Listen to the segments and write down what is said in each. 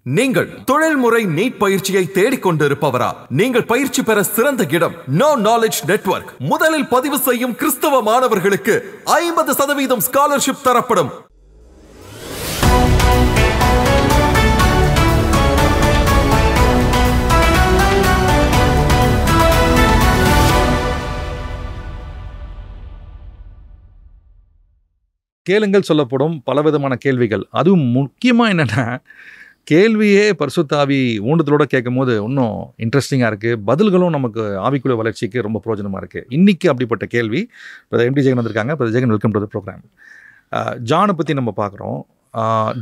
நீங்கள் தொழில்முறை நீட் பயிற்சியை தேடிக்கொண்டிருப்பவரா? நீங்கள் பயிற்சி பெற சிறந்த இடம் நோ நாலேஜ் நெட்வொர்க். முதலில் பதிவு செய்யும் கிறிஸ்தவ மாணவர்களுக்கு 50% ஸ்காலர்ஷிப் தரப்படும். கேளுங்கள் சொல்லப்படும் பலவிதமான கேள்விகள். அதுவும் முக்கியமாக என்னென்னா, கேள்வியே பரிசுத்த ஆவி ஊண்டுதலோடு கேட்கும் போது இன்னும் இன்ட்ரெஸ்டிங்காக இருக்குது. பதில்களும் நமக்கு ஆவிக்குள்ள வளர்ச்சிக்கு ரொம்ப பிரயோஜனமாக இருக்குது. இன்றைக்கி அப்படிப்பட்ட கேள்வி எம்டி ஜெகன் வந்திருக்காங்க. Jagan, welcome to the programme. ஜானை பற்றி நம்ம பார்க்குறோம்.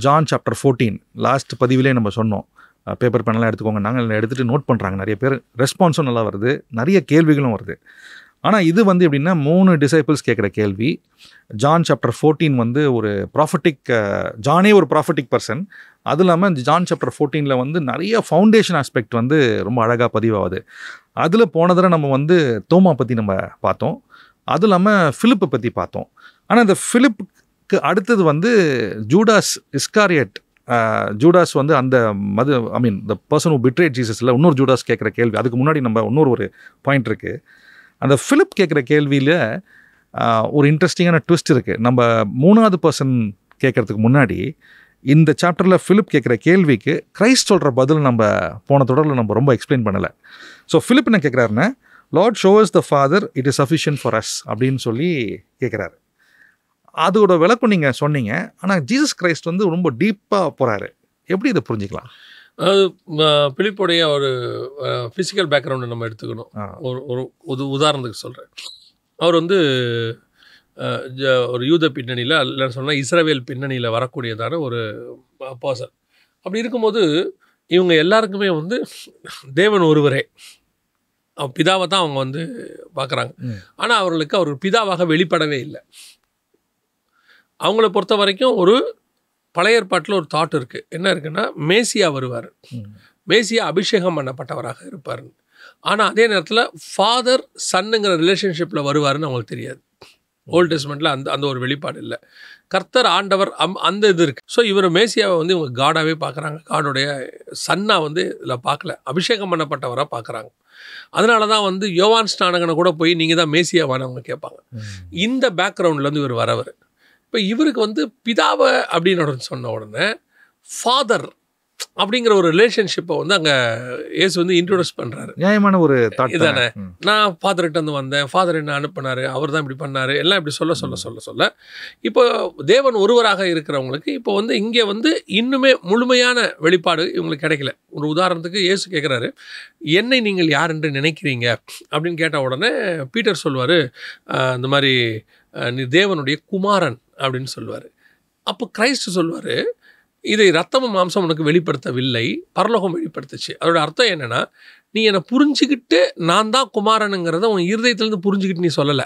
ஜான் சாப்டர் 14 லாஸ்ட் பதிவிலே நம்ம சொன்னோம். பேப்பர் பெண்ணெல்லாம் எடுத்துக்கோங்க. நாங்கள் எடுத்துகிட்டு நோட் பண்ணுறாங்க. நிறைய பேர் ரெஸ்பான்ஸும் நல்லா வருது, நிறைய கேள்விகளும் வருது. ஆனால் இது எப்படின்னா 3 டிசைபிள்ஸ் கேட்குற கேள்வி. ஜான் சாப்டர் 14 ஒரு ப்ராஃபட்டிக், ஜானே ஒரு ப்ராஃபட்டிக் பர்சன். அது இல்லாமல் ஜான் சாப்டர் 14 நிறைய ஃபவுண்டேஷன் ஆஸ்பெக்ட் ரொம்ப அழகாக பதிவாகுது. அதில் போன தடவை நம்ம தோமா பற்றி நம்ம பார்த்தோம். அது இல்லாமல் ஃபிலிப்பை பற்றி பார்த்தோம். ஆனால் இந்த ஃபிலிப்புக்கு அடுத்தது ஜூடாஸ் இஸ்காரியட். ஜூடாஸ் அந்த த பர்சன் ஹூ பிட்ரேட் ஜீசஸில் இன்னொரு ஜூடாஸ் கேட்குற கேள்வி. அதுக்கு முன்னாடி நம்ம இன்னொரு பாயிண்ட் இருக்குது. அந்த ஃபிலிப் கேட்குற கேள்வியில் ஒரு இன்ட்ரெஸ்டிங்கான ட்விஸ்ட் இருக்குது. நம்ம 3வது பர்சன் கேட்குறதுக்கு முன்னாடி இந்த சாப்டரில் ஃபிலிப் கேட்குற கேள்விக்கு கிரைஸ்ட் சொல்கிற பதில் நம்ம போன தொடரில் நம்ம ரொம்ப எக்ஸ்பிளைன் பண்ணலை. ஸோ ஃபிலிப் என்ன கேட்குறாருன்னா, lord shows the father, it is sufficient for us அப்படின்னு சொல்லி கேட்குறாரு. அதோட விளக்கம் நீங்கள் சொன்னீங்க. ஆனால் ஜீசஸ் கிரைஸ்ட் ரொம்ப டீப்பாக போகிறாரு. எப்படி இதை புரிஞ்சிக்கலாம்? அதாவது பிலிப்புடைய ஒரு ஃபிசிக்கல் பேக்ரவுண்டை நம்ம எடுத்துக்கணும். ஒரு உதாரணத்துக்கு சொல்கிறேன். அவர் ஒரு யூத பின்னணியில், இல்லைன்னு சொன்னால் இஸ்ரவேல் பின்னணியில் வரக்கூடியதான ஒரு பர்சன். அப்படி இருக்கும்போது இவங்க எல்லாருக்குமே தேவன் ஒருவரே, பிதாவை தான் அவங்க பார்க்குறாங்க. ஆனால் அவர்களுக்கு அவர் பிதாவாக வெளிப்படவே இல்லை. அவங்கள பொறுத்த வரைக்கும் ஒரு பழைய ஏற்பாட்டில் ஒரு தாட் இருக்குது. என்ன இருக்குன்னா, மேசியா வருவார், மேசியா அபிஷேகம் பண்ணப்பட்டவராக இருப்பார். ஆனால் அதே நேரத்தில் ஃபாதர் சன்னுங்கிற ரிலேஷன்ஷிப்பில் வருவார்னு அவங்களுக்கு தெரியாது. ஓல்ட் டெஸ்ட்மெண்ட்டில் அந்த ஒரு வெளிப்பாடு இல்லை. கர்த்தர் ஆண்டவர் அந்த இது இருக்குது. ஸோ இவர் மேசியாவை இவங்க காடாகவே பார்க்குறாங்க. காடோடைய சன்னாக இதில் பார்க்கல, அபிஷேகம் பண்ணப்பட்டவராக பார்க்குறாங்க. அதனால தான் யோவான் ஸ்நானகனை கூட போய் நீங்கள் தான் மேசியாவான்னு அவங்க கேட்பாங்க. இந்த பேக்ரவுண்ட்லேருந்து இவர் வரவர். இப்போ இவருக்கு பிதாவை அப்படின்னு சொன்ன உடனே ஃபாதர் அப்படிங்கிற ஒரு ரிலேஷன்ஷிப்பை அங்கே இயேசு இன்ட்ரோடியூஸ் பண்ணுறாரு. நியாயமான ஒரு இதானே, நான் ஃபாதர்கிட்ட வந்தேன், ஃபாதர் என்ன அனுப்பினார், அவர் தான் இப்படி பண்ணார், எல்லாம் இப்படி சொல்ல இப்போ தேவன் ஒருவராக இருக்கிறவங்களுக்கு இப்போ இங்கே இன்னுமே முழுமையான வெளிப்பாடு இவங்களுக்கு கிடைக்கல. ஒரு உதாரணத்துக்கு இயேசு கேட்குறாரு, என்னை நீங்கள் யார் என்று நினைக்கிறீங்க அப்படின்னு கேட்ட உடனே பீட்டர் சொல்வார், இந்த மாதிரி நீ தேவனுடைய குமாரன் அப்படின்னு சொல்லுவார். அப்போ கிரைஸ்ட் சொல்லுவார், இதை ரத்தமும் மாம்சம் உனக்கு வெளிப்படுத்தவில்லை, பரலோகம் வெளிப்படுத்துச்சு. அதோட அர்த்தம் என்னென்னா, நீ என்னை புரிஞ்சுக்கிட்டு நான் தான் குமாரனுங்கிறத உன் இருதயத்துலேருந்து புரிஞ்சுக்கிட்டு நீ சொல்லலை,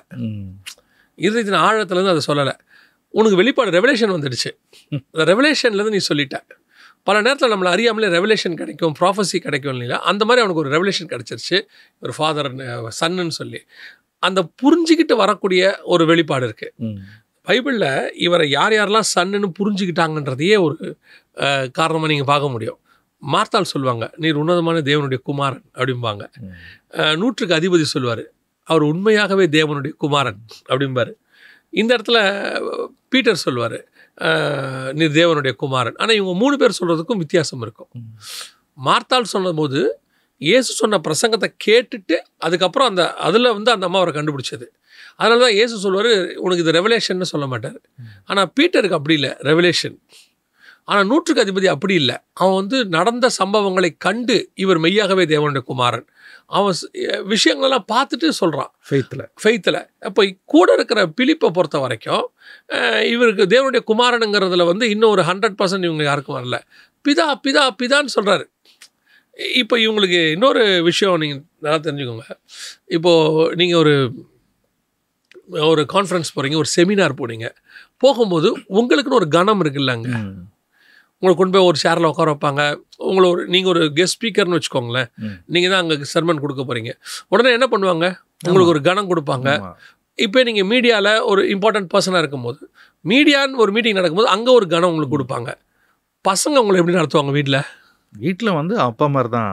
இருதயத்தின் ஆழத்துலேருந்து அதை சொல்லலை. உனக்கு வெளிப்பாடு ரெவலேஷன் வந்துடுச்சு. அந்த ரெவலேஷன்லேருந்து நீ சொல்லிட்ட. பல நேரத்தில் நம்மளை அறியாமலே ரெவலேஷன் கிடைக்கும், ப்ராஃபஸி கிடைக்கும் இல்லைங்களா? அந்த மாதிரி அவனுக்கு ஒரு ரெவலேஷன் கிடச்சிருச்சு, ஒரு ஃபாதர் சன்னுன்னு சொல்லி. அந்த புரிஞ்சுக்கிட்டு வரக்கூடிய ஒரு வெளிப்பாடு இருக்குது. பைபிளில் இவரை யாரெல்லாம் சன்னுன்னு புரிஞ்சுக்கிட்டாங்கன்றதையே ஒரு காரணமாக நீங்கள் பார்க்க முடியும். மார்த்தாள் சொல்லுவாங்க, நீர் உன்னதமான தேவனுடைய குமாரன் அப்படிம்பாங்க. 100க்கு அதிபதி சொல்லுவார், அவர் உண்மையாகவே தேவனுடைய குமாரன் அப்படிம்பார். இந்த இடத்துல பீட்டர் சொல்லுவார், நீர் தேவனுடைய குமாரன். ஆனால் இவங்க 3 பேர் சொல்கிறதுக்கும் வித்தியாசம் இருக்கும். மார்த்தாள் சொன்னபோது இயேசு சொன்ன பிரசங்கத்தை கேட்டுட்டு அதுக்கப்புறம் அதில் அந்த அம்மா அவரை கண்டுபிடிச்சது. அதனால தான் இயேசு சொல்லுவார், உனக்கு இது ரெவலேஷன்னு சொல்ல மாட்டார். ஆனால் பீட்டருக்கு அப்படி இல்லை, ரெவலேஷன். ஆனால் 100க்கு அதிபதி அப்படி இல்லை. அவன் நடந்த சம்பவங்களை கண்டு இவர் மெய்யாகவே தேவனுடைய குமாரன், அவன் விஷயங்களெல்லாம் பார்த்துட்டு சொல்கிறான் ஃபெய்த்தில். அப்போ கூட இருக்கிற பிலிப்பை பொறுத்த வரைக்கும் இவருக்கு தேவனுடைய குமாரனுங்கிறதுல இன்னும் ஒரு 100% இவங்க யாருக்கும் வரல. பிதா பிதா பிதான்னு சொல்கிறாரு. இப்போ இவங்களுக்கு இன்னொரு விஷயம் நீங்கள் நல்லா தெரிஞ்சுக்கோங்க. இப்போது நீங்கள் ஒரு கான்ஃபரன்ஸ் போகிறீங்க, ஒரு செமினார் போனீங்க, போகும்போது உங்களுக்குன்னு ஒரு கணம் இருக்குல்லங்க. உங்களை கொண்டு போய் ஒரு சேரில் உட்கார வைப்பாங்க. நீங்கள் ஒரு கெஸ்ட் ஸ்பீக்கர்னு வச்சுக்கோங்களேன். நீங்கள் தான் அங்கே சர்மன் கொடுக்க போகிறீங்க. உடனே என்ன பண்ணுவாங்க, உங்களுக்கு ஒரு கணம் கொடுப்பாங்க. இப்போ நீங்கள் மீடியாவில் ஒரு இம்பார்ட்டன்ட் பர்சனாக இருக்கும்போது, மீடியான்னு ஒரு மீட்டிங் நடக்கும்போது அங்கே ஒரு கணம் உங்களுக்கு கொடுப்பாங்க. பசங்க உங்களை எப்படி நடத்துவாங்க வீட்டில்? வீட்டில் வந்து அப்பா மாதிரி தான்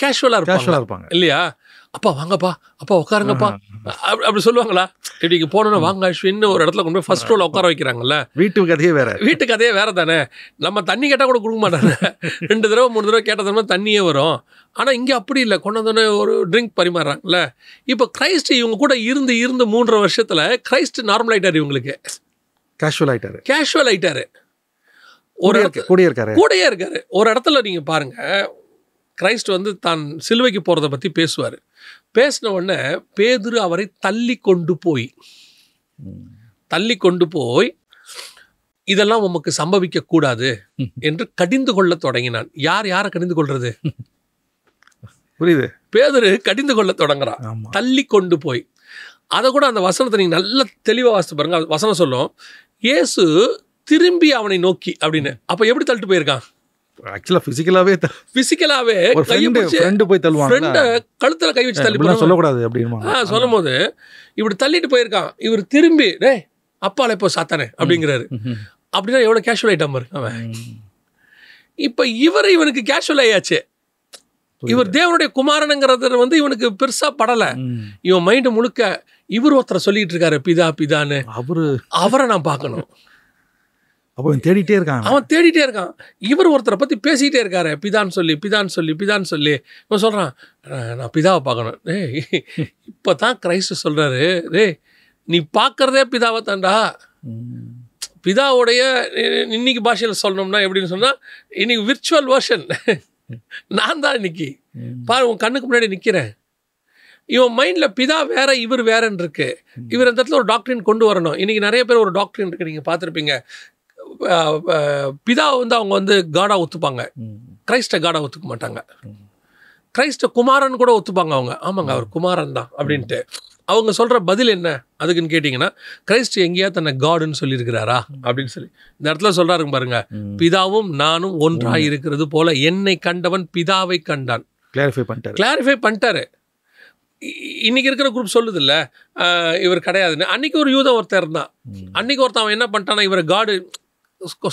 கேஷுவலாக கேஷுவலாக இருப்பாங்க இருப்பாங்க. இல்லையா? அப்பா வாங்கப்பா, அப்பா உட்காருங்கப்பா, அப்படி சொல்லுவாங்களா? இப்படிக்கு போனோன்னா வாங்க அஸ்வின்னு ஒரு இடத்துல கொண்டு போய் ஃபர்ஸ்ட் ரோல உட்கார வைக்கிறாங்கல்ல. வீட்டு கதையே வேற. வீட்டு கதையே வேற தானே. நம்ம தண்ணி கேட்டால் கூட கொடுக்க மாட்டாங்க. 2 தடவை 3 தடவை கேட்டதுமே தண்ணியே வரும். ஆனால் இங்கே அப்படி இல்லை, கொண்டு வந்தோடனே ஒரு ட்ரிங்க் பரிமாறுறாங்கல்ல. இப்போ கிரைஸ்ட் இவங்க கூட இருந்து 3 வருஷத்தில் கிரைஸ்ட் நார்மல் ஆயிட்டாரு, இவங்களுக்கு கேஷுவல் ஆயிட்டாரு. கேஷுவல் ஆயிட்டாரு. ஒரு கூடயே இருக்காரு. கூடயே இருக்காரு. ஒரு இடத்துல நீங்கள் பாருங்க, கிரைஸ்ட் வந்து தான் சிலுவைக்கு போகிறத பற்றி பேசுவார். பேசின உடனே பேதுரு அவரை தள்ளி கொண்டு போய் இதெல்லாம் உமக்கு சம்பவிக்க கூடாது என்று கடிந்து கொள்ள தொடங்கினான். யாரை கடிந்து கொள்றது? புரியுது. பேதுரு கடிந்து கொள்ள தொடங்குறான், தள்ளி கொண்டு போய். அதை கூட அந்த வசனத்தை நீங்கள் நல்லா தெளிவாக வாசித்து பாருங்க. வசனம் சொல்லும், இயேசு திரும்பி அவனை நோக்கி அப்படின்னு. அப்போ எப்படி தள்ளிட்டு போயிருக்கான்? ஆக்சுவலா பிசிக்கலாவே போய் தள்ளுவாங்க, கழுத்துல கை வச்சு தள்ளி சொல்லக்கூடாது அப்படின்னு சொல்லும் போது இப்படி தள்ளிட்டு போயிருக்கான். இவர் திரும்பி டேய் அப்பால இப்போ சாத்தானே அப்படிங்கிறாரு. அப்படின்னா எவ்வளவு கேஷுவல் ஐட்டம் இருக்கு அவன். இப்ப இவனுக்கு கேஷுவல் ஆயாச்சு. இவர் தேவனுடைய குமாரனுங்கிறது வந்து இவனுக்கு பெருசா படல. இவன் மைண்ட் முழுக்க இவர் ஒருத்தரை சொல்லிட்டு இருக்காரு, பிதா பிதான்னு. அவரை நான் பார்க்கணும். அவன் தேடிட்டே இருக்கான். இவர் ஒருத்தரை பற்றி பேசிக்கிட்டே இருக்காரு, பிதான்னு சொல்லி. இவன் சொல்கிறான், நான் பிதாவை பார்க்கணும். இப்போ தான் கிரைஸ்ட் சொல்கிறாரு, நீ பார்க்குறதே பிதாவை தாண்டா. பிதாவுடைய இன்னைக்கு பாஷையில் சொல்லணும்னா எப்படின்னு சொன்னால், இன்னைக்கு விர்ச்சுவல் வெர்ஷன் நான் தான் இன்னைக்கு. பாரு, உன் கண்ணுக்கு முன்னாடி நிற்கிறேன். இவன் மைண்டில் பிதா வேற, இவர் வேறன்னு இருக்கு. இவர் அந்த இடத்துல ஒரு டாக்டரின் கொண்டு வரணும். இன்னைக்கு நிறைய பேர் ஒரு டாக்டரின் இருக்கு, நீங்கள் பார்த்துருப்பீங்க. பிதா வந்து அவங்க வந்து காடா ஒத்துப்பாங்க, கிரைஸ்ட காடா ஒத்துக்க மாட்டாங்க. கிரைஸ்ட குமாரன் கூட ஒத்துப்பாங்க அவங்க. ஆமாங்க, அவர் குமாரன் தான் அப்படின்ட்டு. அவங்க சொல்ற பதில் என்ன அதுக்குன்னு கேட்டீங்கன்னா, கிரைஸ்ட் எங்கேயா தன்னை காடுன்னு சொல்லியிருக்கிறாரா அப்படின்னு சொல்லி இந்த இடத்துல சொல்றாருங்க பாருங்க. பிதாவும் நானும் ஒன்றாக இருக்கிறது போல என்னை கண்டவன் பிதாவை கண்டான். கிளாரிஃபை பண்ணிட்டாரு. இன்னைக்கு இருக்கிற குரூப் சொல்லுது இல்ல, இவர் கிடையாதுன்னு. அன்னைக்கு ஒரு யூத ஒருத்தர் இருந்தான். அன்னைக்கு ஒருத்தன் அவன் என்ன பண்ணிட்டானா, இவரை காடு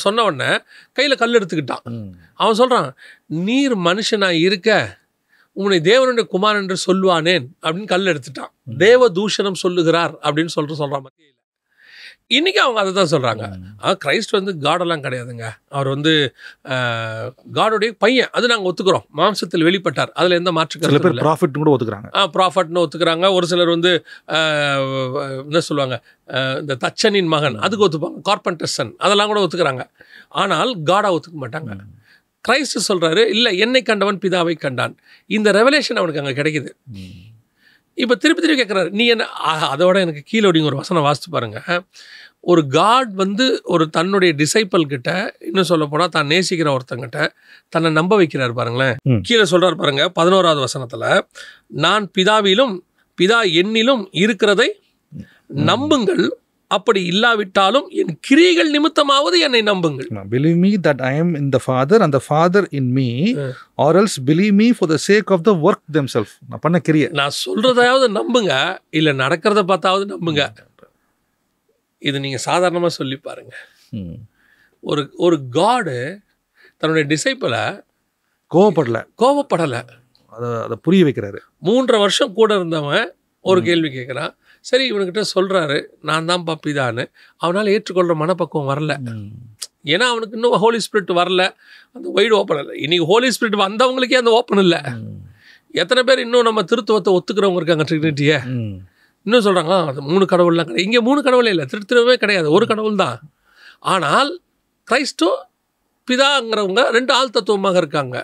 சொன்ன உடனே கையில் கல் எடுத்துக்கிட்டான். அவன் சொல்கிறான், நீர் மனுஷனாக இருக்க உன்னை தேவனுடைய குமாரன் என்று சொல்லுவானேன் அப்படின்னு கல் எடுத்துட்டான். தேவ தூஷணம் சொல்லுகிறார் அப்படின்னு சொல்கிறான். மத்தியில் இன்றைக்கி அவங்க அதை தான் சொல்கிறாங்க. கிரைஸ்ட் வந்து காடெல்லாம் கிடையாதுங்க, அவர் வந்து காடோடைய பையன். அது நாங்கள் ஒத்துக்கிறோம், மாம்சத்தில் வெளிப்பட்டார், அதில் எந்த மாற்றுக்கிறது இல்லை. ப்ராஃபிட்னு கூட ஒத்துக்கிறாங்க. ப்ராஃபட்னு ஒத்துக்கிறாங்க. ஒரு சிலர் வந்து என்ன சொல்லுவாங்க, இந்த தச்சனின் மகன் அதுக்கு ஒத்துப்பாங்க, கார்பெண்டர் சன் அதெல்லாம் கூட ஒத்துக்கிறாங்க. ஆனால் காடா ஒத்துக்க மாட்டாங்க. கிரைஸ்ட் சொல்கிறாரு, இல்லை என்னை கண்டவன் பிதாவை கண்டான். இந்த ரெவலேஷன் அவனுக்கு அங்கே கிடைக்குது. இப்போ திருப்பி கேட்குறாரு, நீ என்ன? அதோட எனக்கு கீழோடிங்க ஒரு வசனம் வாசித்து பாருங்க. ஒரு காட் வந்து ஒரு தன்னுடைய டிசைபிள் கிட்ட, இன்னும் சொல்ல போனால் தான் நேசிக்கிற ஒருத்தங்கிட்ட தன்னை நம்ப வைக்கிறார் பாருங்களேன். கீழே சொல்கிறார் பாருங்க 11வது வசனத்தில், நான் பிதாவிலும் பிதா என்னிலும் இருக்கிறதை நம்புங்கள், அப்படி இல்லாவிட்டாலும் என் கிரியைகள் நிமித்தமாவது என்னை நம்புங்கள். Believe me that I am in the Father and the Father in me, or else believe me for the sake of the work themselves. நான் பண்ண கிரியை, நான் சொல்றதையாவது நம்புங்க, இல்லை நடக்கிறத பார்த்தாவது நம்புங்க. இது நீங்கள் சாதாரணமாக சொல்லி பாருங்க. ஒரு காடு தன்னுடைய டிசைபிளை கோவப்படலை, அதை புரிய வைக்கிறாரு. 3 வருஷம் கூட இருந்தவன் ஒரு கேள்வி கேட்குறான். சரி, இவனுக்கிட்ட சொல்கிறாரு, நான் தான் பிதான்னு. அவனால் ஏற்றுக்கொள்கிற மனப்பக்குவம் வரல. ஏன்னா அவனுக்கு இன்னும் ஹோலி ஸ்பிரிட் வரல, அந்த வைடு ஓப்பன் இல்லை. இன்றைக்கி ஹோலி ஸ்பிரிட் வந்தவங்களுக்கே அந்த ஓப்பன் இல்லை. எத்தனை பேர் இன்னும் நம்ம திருத்துவத்தை ஒத்துக்கிறவங்க இருக்காங்க, ட்ரினிட்டியை இன்னும் சொல்கிறாங்க அது 3 கடவுள்லாம் கிடையாது. இங்கே 3 கடவுளே இல்லை, திருத்துவமே கிடையாது, ஒரு கடவுள் தான். ஆனால் கிரைஸ்டோ பிதாங்கிறவங்க 2 ஆள் தத்துவமாக இருக்காங்க,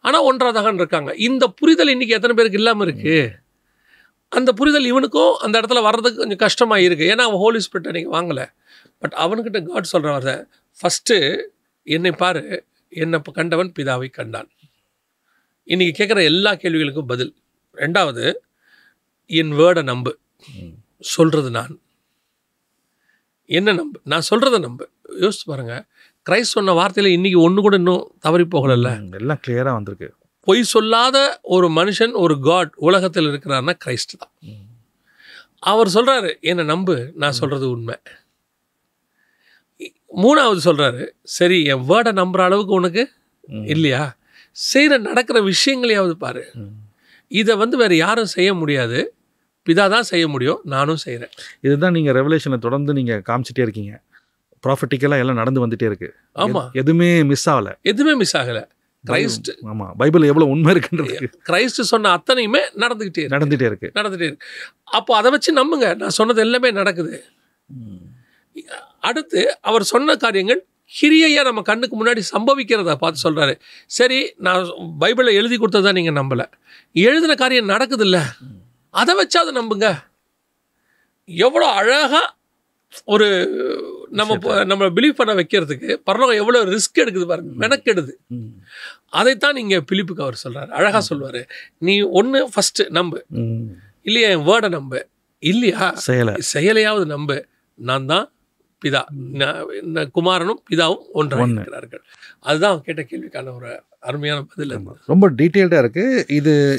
ஆனால் ஒன்றாதான் இருக்காங்க. இந்த புரிதல் இன்றைக்கி எத்தனை பேருக்கு இல்லாமல் இருக்குது? அந்த புரிதல் இவனுக்கும் அந்த இடத்துல வர்றதுக்கு கொஞ்சம் கஷ்டமாக இருக்குது. ஏன்னா அவன் ஹோலி ஸ்பிரிட்டை நீங்கள் வாங்கலை. பட் அவனுக்கிட்ட காட் சொல்கிறவர, ஃபஸ்ட்டு என்னை பாரு, என்னை கண்டவன் பிதாவை கண்டான். இன்றைக்கி கேட்குற எல்லா கேள்விகளுக்கும் பதில். 2வது, என் வேர்டை நம்பு. சொல்கிறது நான் என்ன நம்பு, நான் சொல்கிறத நம்பு. யோசிச்சு பாருங்கள், கிரைஸ்ட் சொன்ன வார்த்தையில் இன்றைக்கி ஒன்று கூட இன்னும் தவறி போகலைல்ல, எல்லாம் கிளியராக வந்திருக்கு. பொய் சொல்லாத ஒரு மனுஷன், ஒரு காட் உலகத்தில் இருக்கிறார்னா கிரைஸ்ட் தான். அவர் சொல்கிறாரு, என்னை நம்பு, நான் சொல்கிறது உண்மை. 3வது சொல்கிறாரு, சரி என் வேர்டை நம்புகிற அளவுக்கு உனக்கு இல்லையா? செய்கிற நடக்கிற விஷயங்களையாவது பாரு. இதை வந்து வேறு யாரும் செய்ய முடியாது, பிதா தான் செய்ய முடியும், நானும் செய்கிறேன். இதுதான் நீங்கள் ரெவலேஷனை தொடர்ந்து நீங்கள் காமிச்சிட்டே இருக்கீங்க. ப்ராஃபிட்டிக்கலாக எல்லாம் நடந்து வந்துட்டே இருக்கு. ஆமாம், எதுவுமே மிஸ் ஆகலை. எதுவுமே மிஸ் ஆகலை. கிரைஸ்ட், ஆமாம், பைபிள் எவ்வளோ உண்மை இருக்குன்றது கிரைஸ்ட் சொன்ன அத்தனையுமே நடந்துகிட்டே இருக்கு. அப்போ அதை வச்சு நம்புங்க, நான் சொன்னது எல்லாமே நடக்குது. அடுத்து அவர் சொன்ன காரியங்கள் கிரியையாக நம்ம கண்ணுக்கு முன்னாடி சம்பவிக்கிறத பார்த்து சொல்கிறாரு. சரி, நான் பைபிளில் எழுதி கொடுத்ததான் நீங்கள் நம்பலை, எழுதின காரியம் நடக்குதுல்ல, அதை வச்சு அதை நம்புங்க. எவ்வளோ அழகாக ஒரு நம்ம பிலீவ் பண்ண வைக்கிறதுக்கு பரலோகம் எவ்வளோ ரிஸ்க் எடுக்குது பாருங்க, மெனக்கெடுது. அதைத்தான் நீங்கள் பிலிப்புக்கு அவர் சொல்கிறார், அழகாக சொல்லுவார். நீ ஒன்று ஃபஸ்ட்டு நம்பு, இல்லையா என் வேர்டை நம்பு, இல்லையா செயலையாவது நம்பு. நான் தான் பிதா, குமாரனும் பிதாவும் ஒன்றாக இருக்கிறார்கள். அதுதான் கேட்ட கேள்விக்கான ஒரு அருமையான பதில். ரொம்ப டீட்டெயில்டாக இருக்குது.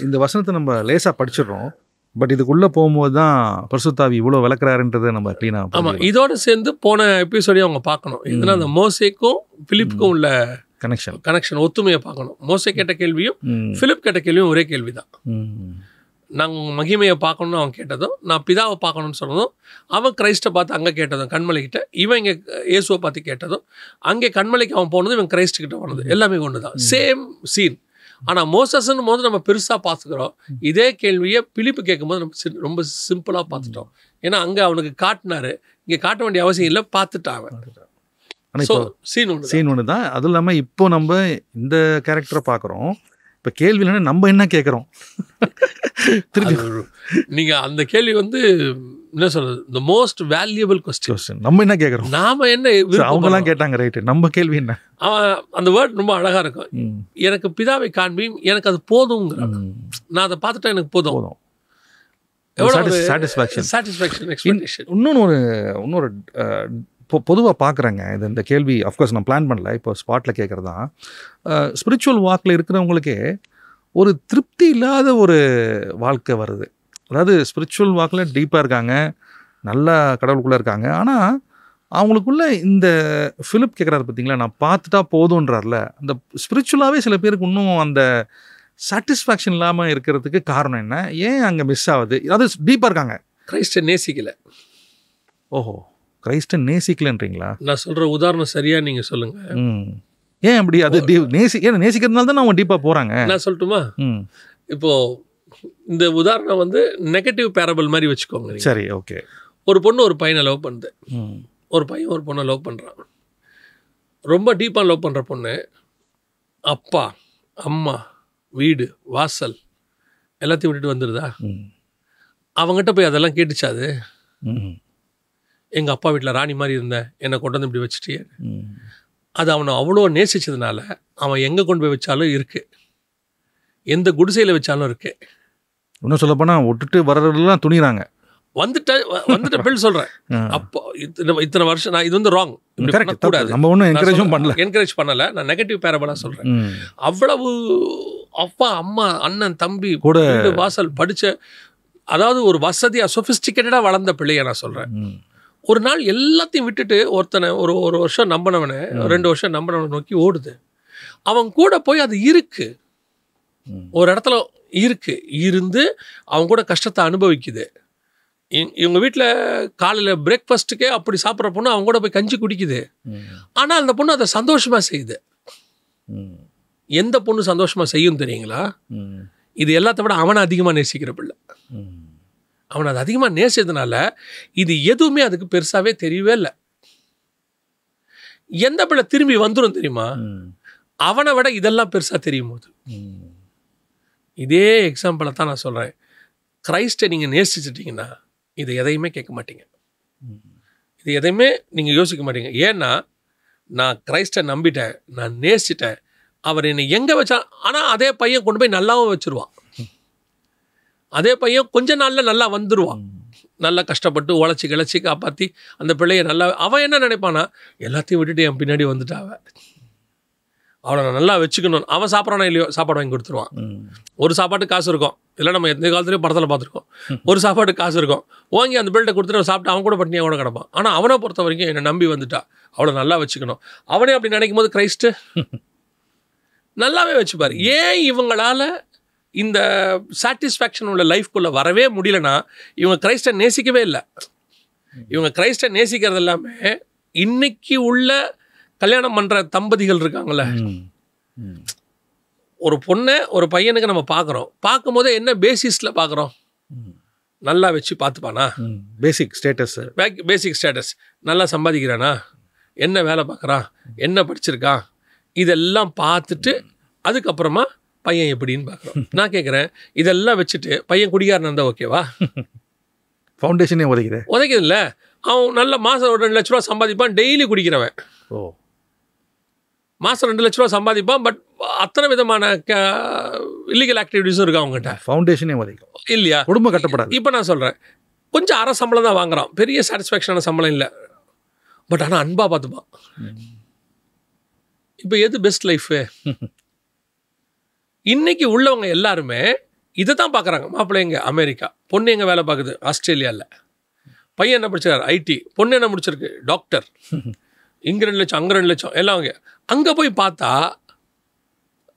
இந்த வசனத்தை நம்ம லேசாக படிச்சிடுறோம், பட் இதுக்குள்ளே போகும்போது தான் பரிசுத்தாவி இவ்வளோ விளக்குறாருன்றதை நம்ம க்ளீனாக. ஆமாம், இதோடு சேர்ந்து போன எபிசோடையும் அவங்க பார்க்கணும். இதுனா அந்த மோசேக்கும் பிலிப்புக்கும் உள்ள கனெக்ஷன் ஒத்துமையை பார்க்கணும். மோசே கேட்ட கேள்வியும் பிலிப் கேட்ட கேள்வியும் ஒரே கேள்வி தான். நாங்கள் மகிமையை பார்க்கணுன்னு அவன் கேட்டதும், நான் பிதாவை பார்க்கணுன்னு சொன்னதும், அவன் கிரைஸ்ட்டை பார்த்து அங்கே கேட்டதும் கண்மலைக்கிட்ட, இவன் இங்கே இயேசுவை பார்த்து கேட்டதும், அங்கே கண்மலைக்கு அவன் போனதும் இவன் கிரைஸ்ட்டுக்கிட்ட போனது எல்லாமே ஒன்று தான், சேம் சீன். ஆனால் மோசஸ்ன்னு போது நம்ம பெருசாக பார்த்துக்கிறோம். இதே கேள்வியை பிலிப்பு கேட்கும்போது நம்ம ரொம்ப சிம்பிளாக பார்த்துட்டோம். ஏன்னா அங்கே அவனுக்கு காட்டினாரு, இங்கே காட்ட வேண்டிய அவசியம் இல்லை, பார்த்துட்டான். சீன் ஒன்று தான். அதுவும் இல்லாமல் இப்போ நம்ம இந்த கேரக்டரை பார்க்குறோம். இப்போ கேள்வி இல்லைன்னா நம்ம என்ன கேட்குறோம்? திருப்பி நீங்கள் அந்த கேள்வி வந்து என்ன சொல்றது, the most valuable question. நம்ம என்ன கேட்குறோம், நாம என்ன, அவங்கலாம் கேட்டாங்க, ரைட்டு, நம்ம கேள்வி என்ன? அந்த வேர்ட் ரொம்ப அழகா இருக்கும். எனக்கு பிதாவை காண்பி, எனக்கு அது போதுங்கிற, நான் அதை பார்த்துட்டா எனக்கு போதும். இன்னொரு பொதுவாக பார்க்குறேங்க. இந்த கேள்வி அஃப்கோர்ஸ் நான் பிளான் பண்ணல, இப்போ ஸ்பாட்டில் கேட்குறது தான். ஸ்பிரிச்சுவல் வாக்கில் இருக்கிறவங்களுக்கே ஒரு திருப்தி இல்லாத ஒரு வாழ்க்கை வருது. அதாவது ஸ்பிரிச்சுவல் வாக்கில் டீப்பாக இருக்காங்க, நல்லா கடவுளுக்குள்ளே இருக்காங்க, ஆனால் அவங்களுக்குள்ள இந்த ஃபிலிப் கேட்குறாரு பார்த்தீங்களா, நான் பார்த்துட்டா போதுன்றார்ல, அந்த ஸ்பிரிச்சுவலாகவே சில பேருக்கு இன்னும் அந்த சாட்டிஸ்ஃபேக்ஷன் இல்லாமல் இருக்கிறதுக்கு காரணம் என்ன? ஏன் அங்கே மிஸ் ஆகுது? அதாவது டீப்பாக இருக்காங்க, கிரைஸ்டை நேசிக்கல. ஓஹோ, கிரைஸ்டை நேசிக்கலன்றீங்களா? நான் சொல்கிற உதாரணம் சரியா நீங்கள் சொல்லுங்கள். ஏன் அப்படி? அது நேசிக்கிறதுனால தான் அவங்க டீப்பாக போகிறாங்க. நான் சொல்லட்டுமா? இப்போது இந்த உதாரணம் வந்து நெகட்டிவ் பேரபிள் மாதிரி வச்சுக்கோங்க. சரி, ஓகே. ஒரு பொண்ணு ஒரு பையனை லவ் பண்ணுது, ஒரு பையன் ஒரு பொண்ணை லவ் பண்ணுறான். ரொம்ப டீப்பாக லவ் பண்ணுற பொண்ணு அப்பா அம்மா வீடு வாசல் எல்லாத்தையும் விட்டுட்டு வந்துடுதா? அவங்ககிட்ட போய் அதெல்லாம் கேட்டுச்சாது? எங்கள் அப்பா வீட்டில் ராணி மாதிரி இருந்தேன், என்னை கொண்டு வந்து இப்படி வச்சுட்டியே. அது அவனை அவ்வளோ நேசிச்சதுனால அவன் எங்கே கொண்டு போய் வச்சாலும் இருக்குது, எந்த குடிசையில் வச்சாலும் இருக்குது. இன்னும் சொல்லப்போனால் விட்டுட்டு வர்றதெல்லாம் துணிறாங்க. வந்துட்ட பில் சொல்கிறேன். அப்போ இத்தனை வருஷம் நான் இது வந்து ராங், கூடாது. நம்ம ஒன்றும் என்கரேஜ் பண்ணலை, நான் நெகட்டிவ் பேரபலாக சொல்கிறேன். அவ்வளவு அப்பா அம்மா அண்ணன் தம்பி கூட வாசல் படித்த, அதாவது ஒரு வசதியாக சொஃபிஸ்டிகேட்டடாக வளர்ந்த பிள்ளைய நான் சொல்கிறேன். ஒரு நாள் எல்லாத்தையும் விட்டுட்டு ஒருத்தனை ஒரு வருஷம் நம்பினவனை 2 வருஷம் நம்பினவனை நோக்கி ஓடுது. அவன் கூட போய் அது இருக்கு, ஒரு இடத்துல இருக்கு, இருந்து அவங்க கூட கஷ்டத்தை அனுபவிக்குது. இவங்க வீட்டில் காலையில் பிரேக்ஃபாஸ்ட்டுக்கே அப்படி சாப்பிட்ற பொண்ணு அவங்க கூட போய் கஞ்சி குடிக்குது. ஆனால் அந்த பொண்ணு அதை சந்தோஷமாக செய்யுது. எந்த பொண்ணு சந்தோஷமாக செய்யும் தெரியுங்களா? இது எல்லாத்த விட அவனை அதிகமாக நேசிக்கிற பிள்ளை. அவனை அது அதிகமாக நேசிச்சதுனால இது எதுவுமே அதுக்கு பெருசாகவே தெரியவே இல்லை. எந்த பிள்ளை திரும்பி வந்துடும் தெரியுமா? அவனை விட இதெல்லாம் பெருசாக தெரியும் போது. இதே எக்ஸாம்பிளை தான் நான் சொல்கிறேன். கிரைஸ்டை நீங்கள் நேசிச்சிட்டிங்கன்னா இது எதையுமே கேட்க மாட்டீங்க, இது எதையுமே நீங்கள் யோசிக்க மாட்டீங்க. ஏன்னா நான் கிரைஸ்டை நம்பிட்டேன், நான் நேசிட்டேன், அவர் என்னை எங்கே வச்சா. ஆனால் அதே பையன் கொண்டு போய் நல்லாவும் வச்சுருவான், அதே பையன் கொஞ்ச நாளில் நல்லா வந்துடுவான். நல்லா கஷ்டப்பட்டு உழைச்சி கிளச்சி காப்பாற்றி அந்த பிள்ளைய நல்லா. அவன் என்ன நினைப்பானா, எல்லாத்தையும் விட்டுட்டு என் பின்னாடி வந்துட்டாவ, அவளை நான் நல்லா வச்சுக்கணும். அவன் சாப்பிட்றானோ இல்லையோ சாப்பாடு வாங்கி கொடுத்துருவான். ஒரு சாப்பாட்டு காசு இருக்கும், இல்லை நம்ம எந்த காலத்துலேயும் படத்தில் பார்த்துருக்கோம். ஒரு சாப்பாட்டு காசு இருக்கும், வாங்கி அந்த பிள்ளைகிட்ட கொடுத்துட்டு சாப்பிட்டு அவன் கூட பட்டினியாக கூட கிடப்பான். ஆனால் அவனை பொறுத்த வரைக்கும் என்னை நம்பி வந்துட்டா, அவளை நல்லா வச்சுக்கணும். அவனே அப்படி நினைக்கும் போது கிரைஸ்ட்டு நல்லாவே வச்சுப்பார். ஏன் இவங்களால இந்த சாட்டிஸ்ஃபேக்ஷன் உள்ள லைஃப்குள்ளே வரவே முடியலன்னா இவங்க கிரைஸ்டை நேசிக்கவே இல்லை. இவங்க கிரைஸ்டை நேசிக்கிறது எல்லாமே இன்னைக்கு உள்ள கல்யாணம் பண்ணுற தம்பதிகள் இருக்காங்களே, ஒரு பொண்ணை ஒரு பையனுக்கு நம்ம பார்க்குறோம், பார்க்கும்போது என்ன பேசிஸில் பார்க்குறோம்? நல்லா வச்சு பார்த்துப்பானா, பேசிக் ஸ்டேட்டஸ், பேசிக் ஸ்டேட்டஸ், நல்லா சம்பாதிக்கிறானா, என்ன வேலை பார்க்குறான், என்ன படிச்சிருக்கான், இதெல்லாம் பார்த்துட்டு அதுக்கப்புறமா பையன் எப்படின்னு பார்க்குறோம். நான் கேட்குறேன், இதெல்லாம் வச்சுட்டு பையன் குடிகாரன் இருந்தால் ஓகேவா? ஃபவுண்டேஷனே உதைக்குது ஃபவுண்டேஷனே உதைக்கும் இல்லையா? குடும்பம் கட்டப்படாது. இப்போ நான் சொல்கிறேன், கொஞ்சம் அரை சம்பளம் தான் வாங்குறான், பெரிய சாட்டிஸ்ஃபேக்ஷனான சம்பளம் இல்லை, பட் ஆனால் அன்பாக பார்த்துப்பான். இப்போ எது பெஸ்ட் லைஃபு? இன்னைக்கு உள்ளவங்க எல்லாருமே இதை தான் பார்க்குறாங்க. மாப்பிள்ளை எங்க அமெரிக்கா, பொண்ணு எங்கே வேலை பார்க்குது ஆஸ்திரேலியாவில், பையன் என்ன படிச்சிருக்காரு ஐடி, பொண்ணு என்ன முடிச்சிருக்கு டாக்டர், இங்கே 2 லட்சம் அங்கே 2 லட்சம் எல்லாம். அங்கே போய் பார்த்தா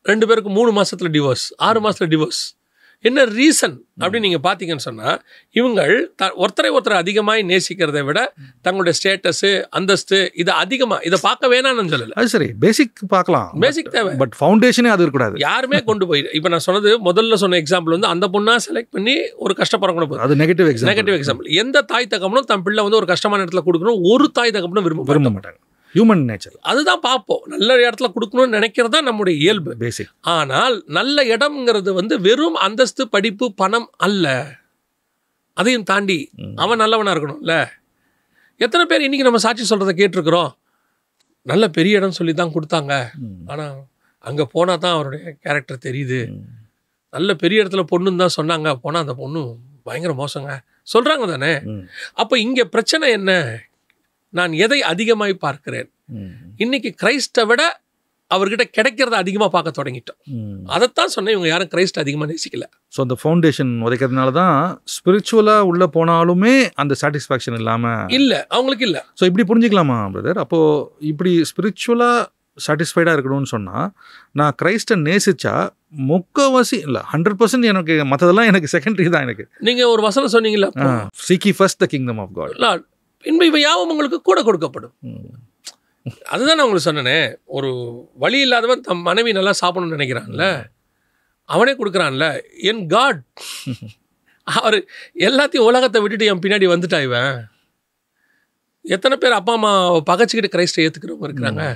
2 பேருக்கு 3 மாதத்தில் டிவோர்ஸ், 6 மாதத்தில் டிவோர்ஸ். என்ன ரீசன் அப்படின்னு நீங்கள் பார்த்தீங்கன்னு சொன்னால், இவங்கள் ஒருத்தரை அதிகமாக நேசிக்கிறதை விட தங்களுடைய ஸ்டேட்டஸு அந்தஸ்து இதை அதிகமாக இதை பார்க்க வேணாம்னு சொல்லலை. அது சரி, பேசிக் பார்க்கலாம், பேசிக் தேவை, பட் ஃபவுண்டேஷனே அது இருக்கக்கூடாது. யாருமே கொண்டு போய் இப்போ நான் சொன்னது முதல்ல சொன்ன எக்ஸாம்பிள் வந்து அந்த பொண்ணாக செலக்ட் பண்ணி ஒரு கஷ்டப்படுறவங்க போகுது, அது நெகட்டிவ் எக்ஸாம்பிள். எந்த தாய் தகப்பனும் தன் பிள்ளை வந்து ஒரு கஷ்டமான இடத்துல கொடுக்கணும் ஒரு தாய் தகப்பனும் விரும்ப மாட்டாங்க. ஹியூமன் நேச்சர் அதுதான் பார்ப்போம். நல்ல இடத்துல கொடுக்கணும்னு நினைக்கிறது தான் நம்முடைய இயல்பு, பேசிக். ஆனால் நல்ல இடம்ங்கிறது வந்து வெறும் அந்தஸ்து, படிப்பு, பணம் அல்ல, அதையும் தாண்டி அவன் நல்லவனா இருக்கணும்ல. எத்தனை பேர் இன்னைக்கு நம்ம சாட்சி சொல்றதை கேட்டிருக்கிறோம், நல்ல பெரிய இடம் சொல்லி தான் கொடுத்தாங்க, ஆனால் அங்கே போனால் தான் அவருடைய கேரக்டர் தெரியுது. நல்ல பெரிய இடத்துல பொண்ணுன்னு தான் சொன்னாங்க, போனால் அந்த பொண்ணு பயங்கர மோசங்க சொல்கிறாங்க தானே. அப்போ இங்கே பிரச்சனை என்ன? நான் எதை அதிகமாய் பார்க்கிறேன்? இன்னைக்கு கிரைஸ்டை விட அவர்கிட்ட கிடைக்கிறத அதிகமாக பார்க்க தொடங்கிட்டோம். அதைத்தான் சொன்னேன், இவங்க யாரும் கிரைஸ்ட் அதிகமாக நேசிக்கல. ஸோ அந்த ஃபவுண்டேஷன் உதைக்கிறதுனால தான் ஸ்பிரிச்சுவலாக உள்ளே போனாலுமே அந்த சாட்டிஸ்ஃபேக்ஷன் இல்லாமல் இல்லை, அவங்களுக்கு இல்லை. ஸோ இப்படி புரிஞ்சுக்கலாமா பிரதர்? அப்போது இப்படி ஸ்பிரிச்சுவலாக சாட்டிஸ்ஃபைடாக இருக்கணும்னு சொன்னால், நான் கிரைஸ்டை நேசிச்சா முக்கால்வாசி இல்லை 100% எனக்கு மற்றதெல்லாம் எனக்கு செகண்டரி தான். எனக்கு நீங்கள் ஒரு வசனம் சொன்னீங்களா, seek ye first the kingdom of God, இவை யாவும் உங்களுக்கு கூட கொடுக்கப்படும். அதுதான் நான் உங்களுக்கு சொன்னேனே, ஒரு வழி இல்லாதவன் தம் மனைவி நல்லா சாப்பிடணும்னு நினைக்கிறான்ல, அவனே கொடுக்குறான்ல. என் காட் அவர் எல்லாத்தையும் உலகத்தை விட்டுட்டு என் பின்னாடி வந்துட்டா இவன். எத்தனை பேர் அப்பா அம்மா பகைச்சிக்கிட்டு கிரைஸ்டை ஏற்றுக்கிறவங்க இருக்கிறாங்க?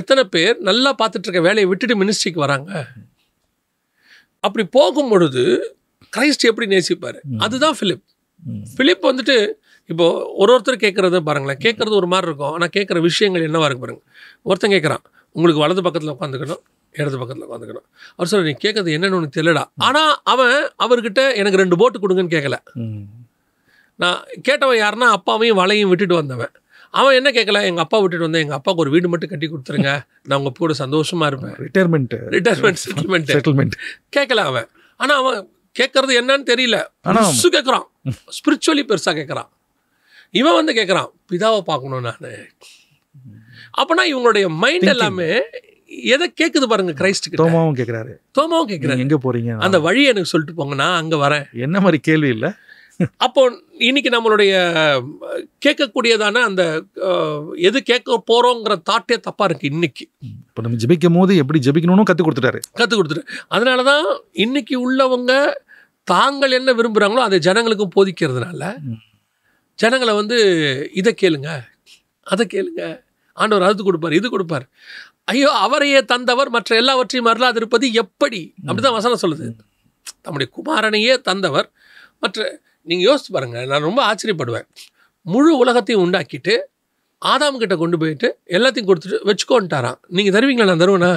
எத்தனை பேர் நல்லா பார்த்துட்டு இருக்க வேலையை விட்டுட்டு மினிஸ்ட்ரிக்கு வராங்க? அப்படி போகும் பொழுது கிரைஸ்ட் எப்படி நேசிப்பார்? அதுதான் பிலிப் வந்துட்டு இப்போ ஒருத்தர் கேட்குறத பாருங்களேன், கேட்குறது ஒரு மாதிரி இருக்கும், ஆனால் கேட்குற விஷயங்கள் என்னவா இருக்கு பாருங்க. ஒருத்தன் கேட்குறான், உங்களுக்கு வலது பக்கத்தில் உட்காந்துக்கணும், இடது பக்கத்தில் உட்காந்துக்கணும். அவர் சொல்ல, நீ கேட்குறது என்னன்னு உனக்கு தெரியலடா. ஆனால் அவர்கிட்ட எனக்கு 2 போட்டு கொடுங்கன்னு கேட்கல. நான் கேட்டவன் யாருன்னா அப்பாவையும் வலையும் விட்டுட்டு வந்தவன். அவன் என்ன கேட்கல, எங்கள் அப்பா விட்டுட்டு வந்தேன், எங்கள் அப்பாவுக்கு ஒரு வீடு மட்டும் கட்டி கொடுத்துருங்க, நான் உங்கள் கூட சந்தோஷமாக இருப்பேன், ரிட்டையர்மெண்ட் செட்டில்மெண்ட் கேட்கல அவன். ஆனால் அவன் கேட்கறது என்னன்னு தெரியல, கேட்குறான், ஸ்பிரிச்சுவலி பெருசாக கேட்குறான். இவன் வந்து கேட்குறான், பிதாவை பார்க்கணும் நான். அப்போனா இவங்களுடைய மைண்ட் எல்லாமே எதை கேட்குது பாருங்க, கிரைஸ்ட் கிட்ட. தோமாவும் கேட்குறாரு, எங்கே போறீங்க, அந்த வழி எனக்கு சொல்லிட்டு போங்க, நான் அங்கே வரேன். என்ன மாதிரி கேள்வி இல்லை? அப்போ இன்னைக்கு நம்மளுடைய கேட்கக்கூடியதான அந்த எது கேட்க போறோங்கிற தாட்டே தப்பா இருக்கு. இன்னைக்கு இப்போ நம்ம ஜெபிக்கும் போது எப்படி ஜெபிக்கணும்னு கற்றுக் கொடுத்துட்டாரு. அதனால தான் இன்னைக்கு உள்ளவங்க தாங்கள் என்ன விரும்புகிறாங்களோ அதை ஜனங்களுக்கும் போதிக்கிறதுனால ஜனங்களை வந்து இதை கேளுங்க, அதை கேளுங்க, ஆண்டவர் அது கொடுப்பார், இது கொடுப்பார். ஐயோ, அவரையே தந்தவர் மற்ற எல்லாவற்றையும் அருளாதிருப்பது எப்படி? அப்படிதான் வசனம் சொல்லுது. தம்முடைய குமாரனையே தந்தவர் மற்ற. நீங்கள் யோசிச்சு பாருங்க, நான் ரொம்ப ஆச்சரியப்படுவேன். முழு உலகத்தையும் உண்டாக்கிட்டு ஆதாம் கிட்ட கொண்டு போயிட்டு எல்லாத்தையும் கொடுத்துட்டு வச்சுக்கோன்ட்டாராம். நீங்கள் தருவீங்களா? நான் தருவேனா?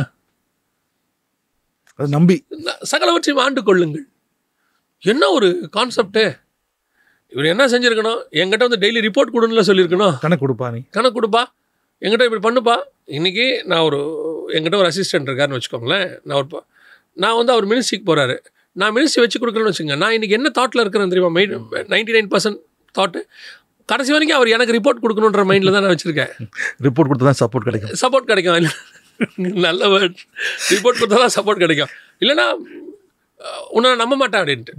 நம்பி சகலவற்றையும் ஆண்டு கொள்ளுங்கள். என்ன ஒரு கான்செப்டு! இவர் என்ன செஞ்சுருக்கணும்? என்கிட்ட வந்து டெய்லி ரிப்போர்ட் கொடுன்னு சொல்லியிருக்கணும். கணக்கு கொடுப்பா, என்கிட்ட இப்படி பண்ணுப்பா. இன்றைக்கி நான் என்கிட்ட ஒரு அசிஸ்டன்ட் இருக்காருன்னு வச்சுக்கோங்களேன். நான் வந்து அவர் மினிஸ்ட்ரிக்கு போகிறாரு, நான் மினிஸ்ட்ரி வச்சு கொடுக்குறேன்னு வச்சுங்க. நான் இன்றைக்கி என்ன தாட்டில் இருக்கிறேன்னு தெரியுமா? 99% தாட்டு. கடைசி வரைக்கும் அவர் எனக்கு ரிப்போர்ட் கொடுக்கணுன்ற மைண்டில் தான் நான் வச்சுருக்கேன். ரிப்போர்ட் கொடுத்து தான் சப்போர்ட் கிடைக்கும். நல்ல வேர்ட். ரிப்போர்ட் கொடுத்தா தான் சப்போர்ட் கிடைக்கும், இல்லைன்னா உன்னை நம்ப மாட்டேன் அப்படின்ட்டு.